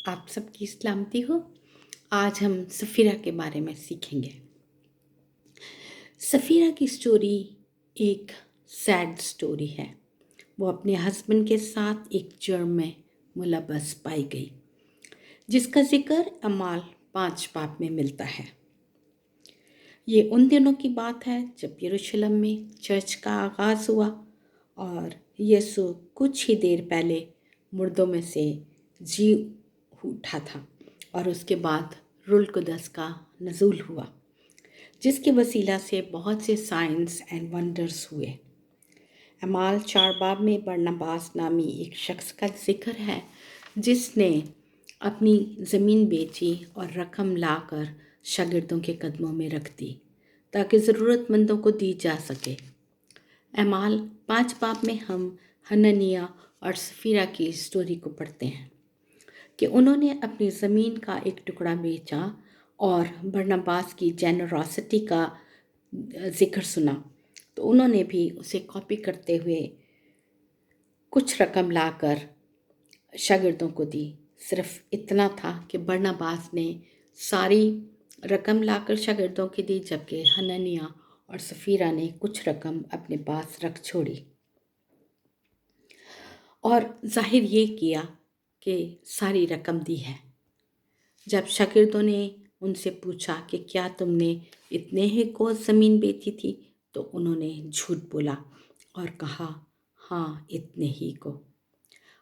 आप सबकी सलामती हो। आज हम सफ़ीरा के बारे में सीखेंगे। सफ़ीरा की स्टोरी एक सैड स्टोरी है। वो अपने हस्बैंड के साथ एक जुर्म में मुलव्वस पाई गई, जिसका जिक्र अमाल 5 बाब में मिलता है। ये उन दिनों की बात है जब यरूशलेम में चर्च का आगाज़ हुआ और यीशु कुछ ही देर पहले मुर्दों में से जी उठा था और उसके बाद रूह कुदस का नज़ूल हुआ, जिसके वसीला से बहुत से साइंस एंड वंडर्स हुए। अमाल 4 बाब में बरनबास नामी एक शख्स का जिक्र है जिसने अपनी ज़मीन बेची और रकम लाकर शागिर्दों के कदमों में रख दी ताकि ज़रूरतमंदों को दी जा सके। अमाल 5 बाब में हम हननिया और सफ़ीरा की स्टोरी को पढ़ते हैं कि उन्होंने अपनी ज़मीन का एक टुकड़ा बेचा और बरनबास की जेनरोसिटी का जिक्र सुना, तो उन्होंने भी उसे कॉपी करते हुए कुछ रकम लाकर शागिर्दों को दी। सिर्फ इतना था कि बरनबास ने सारी रकम लाकर शागिर्दों की दी, जबकि हननिया और सफ़ीरा ने कुछ रकम अपने पास रख छोड़ी और जाहिर ये किया कि सारी रकम दी है। जब शागिर्दों ने उनसे पूछा कि क्या तुमने इतने ही को ज़मीन बेची थी, तो उन्होंने झूठ बोला और कहा हाँ, इतने ही को।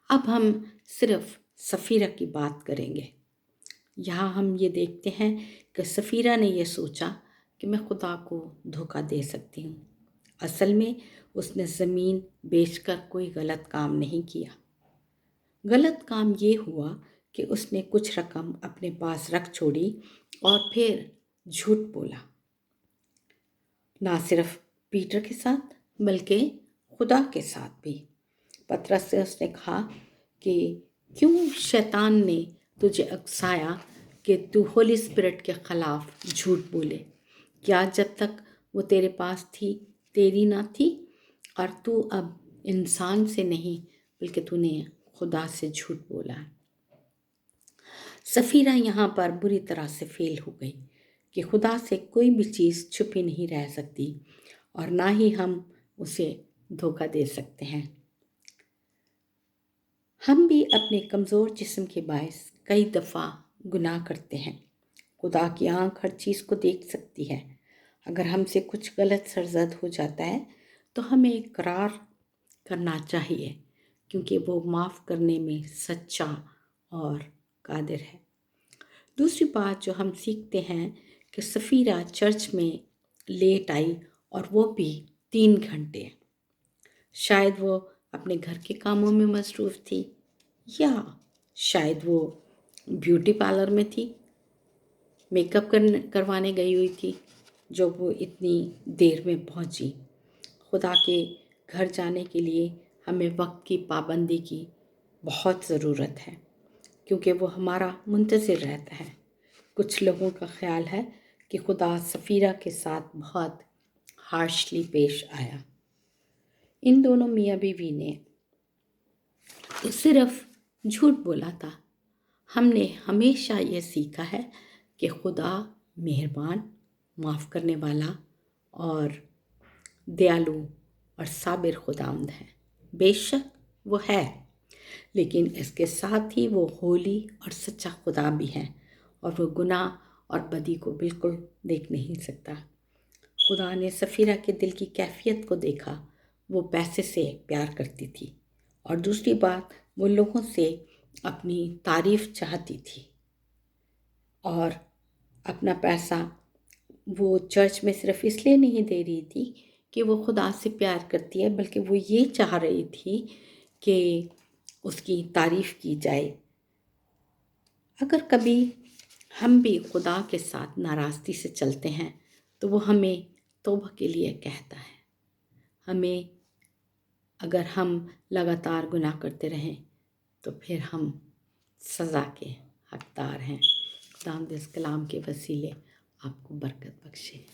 अब हम सिर्फ सफ़ीरा की बात करेंगे। यहाँ हम ये देखते हैं कि सफ़ीरा ने यह सोचा कि मैं खुदा को धोखा दे सकती हूँ। असल में उसने ज़मीन बेचकर कोई गलत काम नहीं किया। गलत काम ये हुआ कि उसने कुछ रकम अपने पास रख छोड़ी और फिर झूठ बोला, ना सिर्फ पीटर के साथ बल्कि खुदा के साथ भी। पतरस से उसने कहा कि क्यों शैतान ने तुझे उकसाया कि तू होली स्पिरिट के ख़िलाफ़ झूठ बोले? क्या जब तक वो तेरे पास थी तेरी ना थी? और तू अब इंसान से नहीं बल्कि तूने खुदा से झूठ बोला है। सफ़ीरा यहाँ पर बुरी तरह से फेल हो गई कि खुदा से कोई भी चीज़ छुपी नहीं रह सकती और ना ही हम उसे धोखा दे सकते हैं। हम भी अपने कमज़ोर जिस्म के बायस कई दफ़ा गुनाह करते हैं। खुदा की आँख हर चीज़ को देख सकती है। अगर हमसे कुछ गलत सरजद हो जाता है तो हमें इकरार करना चाहिए, क्योंकि वो माफ़ करने में सच्चा और कादिर है। दूसरी बात जो हम सीखते हैं कि सफ़ीरा चर्च में लेट आई और वो भी 3 घंटे। शायद वो अपने घर के कामों में मसरूफ़ थी या शायद वो ब्यूटी पार्लर में थी, मेकअप करवाने गई हुई थी, जो वो इतनी देर में पहुंची। खुदा के घर जाने के लिए हमें वक्त की पाबंदी की बहुत ज़रूरत है, क्योंकि वो हमारा मुंतज़िर रहता है। कुछ लोगों का ख्याल है कि खुदा सफ़ीरा के साथ बहुत हार्शली पेश आया। इन दोनों मियाँ बीवी ने तो सिर्फ झूठ बोला था। हमने हमेशा ये सीखा है कि खुदा मेहरबान, माफ़ करने वाला और दयालु और साबिर खुदावंद है। बेशक वो है, लेकिन इसके साथ ही वो होली और सच्चा खुदा भी है और वो गुनाह और बदी को बिल्कुल देख नहीं सकता। खुदा ने सफ़ीरा के दिल की कैफियत को देखा। वो पैसे से प्यार करती थी और दूसरी बात, वो लोगों से अपनी तारीफ़ चाहती थी और अपना पैसा वो चर्च में सिर्फ इसलिए नहीं दे रही थी कि वो खुदा से प्यार करती है, बल्कि वो ये चाह रही थी कि उसकी तारीफ़ की जाए। अगर कभी हम भी खुदा के साथ नाराज़गी से चलते हैं तो वो हमें तौबा के लिए कहता है। हमें अगर हम लगातार गुनाह करते रहें तो फिर हम सज़ा के हकदार हैं। खुदा इस कलाम के वसीले आपको बरकत बख्शे।